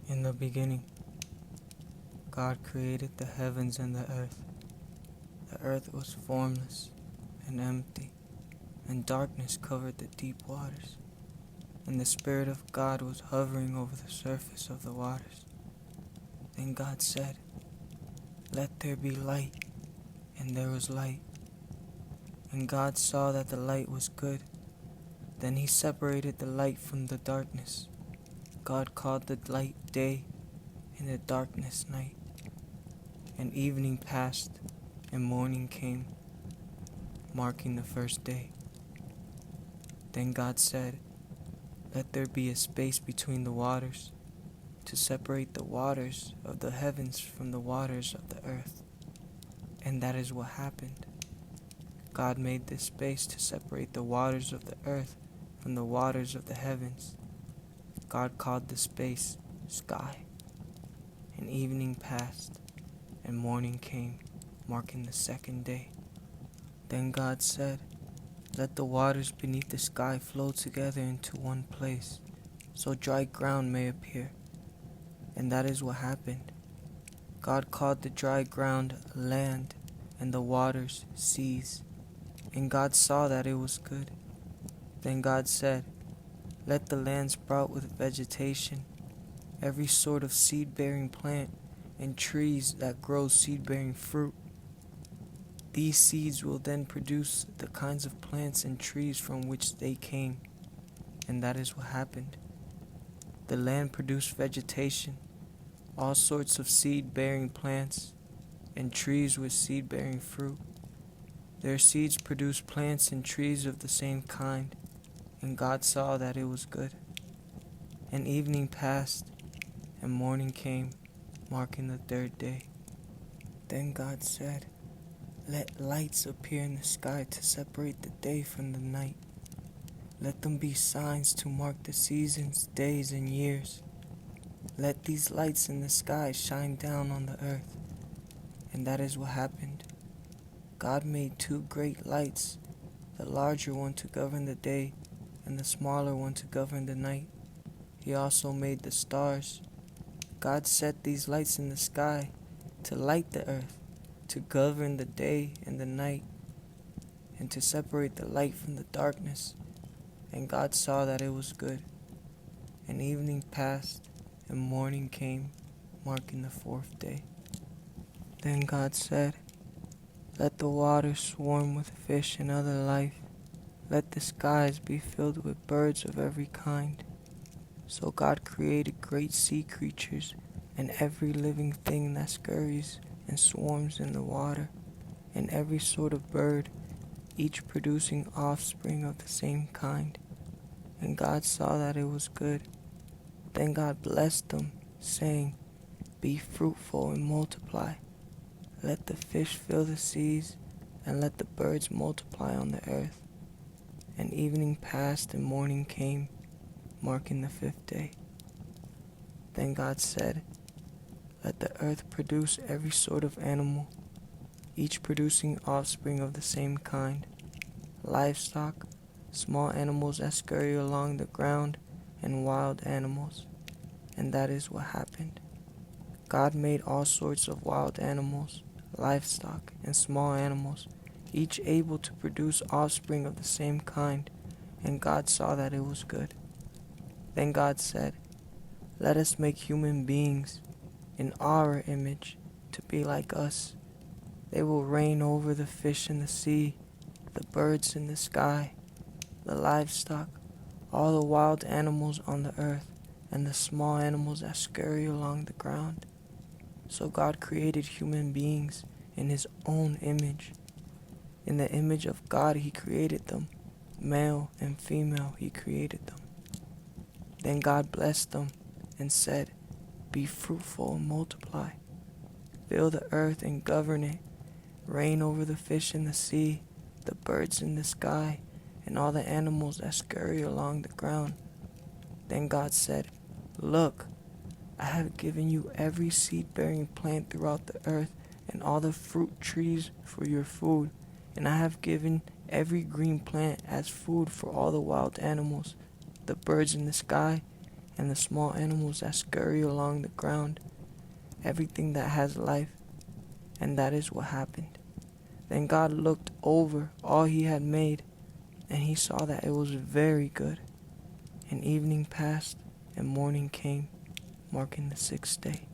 In the beginning, God created the heavens and the earth. The earth was formless and empty, and darkness covered the deep waters. And the Spirit of God was hovering over the surface of the waters. Then God said, "Let there be light," and there was light. And God saw that the light was good. Then he separated the light from the darkness. God called the light day, and the darkness night. And evening passed, and morning came, marking the first day. Then God said, "Let there be a space between the waters, to separate the waters of the heavens from the waters of the earth." And that is what happened. God made this space to separate the waters of the earth from the waters of the heavens. God called the space sky. And evening passed, and morning came, marking the second day. Then God said, "Let the waters beneath the sky flow together into one place, so dry ground may appear." And that is what happened. God called the dry ground land, and the waters seas. And God saw that it was good. Then God said, "Let the land sprout with vegetation, every sort of seed-bearing plant, and trees that grow seed-bearing fruit. These seeds will then produce the kinds of plants and trees from which they came." And that is what happened. The land produced vegetation, all sorts of seed-bearing plants, and trees with seed-bearing fruit. Their seeds produced plants and trees of the same kind, and God saw that it was good. And evening passed, and morning came, marking the third day. Then God said, "Let lights appear in the sky to separate the day from the night. Let them be signs to mark the seasons, days, and years. Let these lights in the sky shine down on the earth." And that is what happened. God made two great lights, the larger one to govern the day, and the smaller one to govern the night. He also made the stars. God set these lights in the sky to light the earth, to govern the day and the night, and to separate the light from the darkness. And God saw that it was good. And evening passed, and morning came, marking the fourth day. Then God said, "Let the waters swarm with fish and other life. Let the skies be filled with birds of every kind." So God created great sea creatures and every living thing that scurries and swarms in the water, and every sort of bird, each producing offspring of the same kind. And God saw that it was good. Then God blessed them, saying, "Be fruitful and multiply. Let the fish fill the seas, and let the birds multiply on the earth." And evening passed, and morning came, marking the fifth day. Then God said, "Let the earth produce every sort of animal, each producing offspring of the same kind, livestock, small animals that scurry along the ground, and wild animals." And that is what happened. God made all sorts of wild animals, livestock, and small animals, each able to produce offspring of the same kind, and God saw that it was good. Then God said, "Let us make human beings in our image, to be like us. They will reign over the fish in the sea, the birds in the sky, the livestock, all the wild animals on the earth, and the small animals that scurry along the ground." So God created human beings in his own image. In the image of God he created them. Male and female he created them. Then God blessed them and said, "Be fruitful and multiply. Fill the earth and govern it. Reign over the fish in the sea, the birds in the sky, and all the animals that scurry along the ground." Then God said, "Look, I have given you every seed-bearing plant throughout the earth, and all the fruit trees for your food, and I have given every green plant as food for all the wild animals, the birds in the sky, and the small animals that scurry along the ground, everything that has life. And that is what happened. Then God looked over all he had made, and he saw that it was very good. And evening passed, and morning came, marking the 6th day.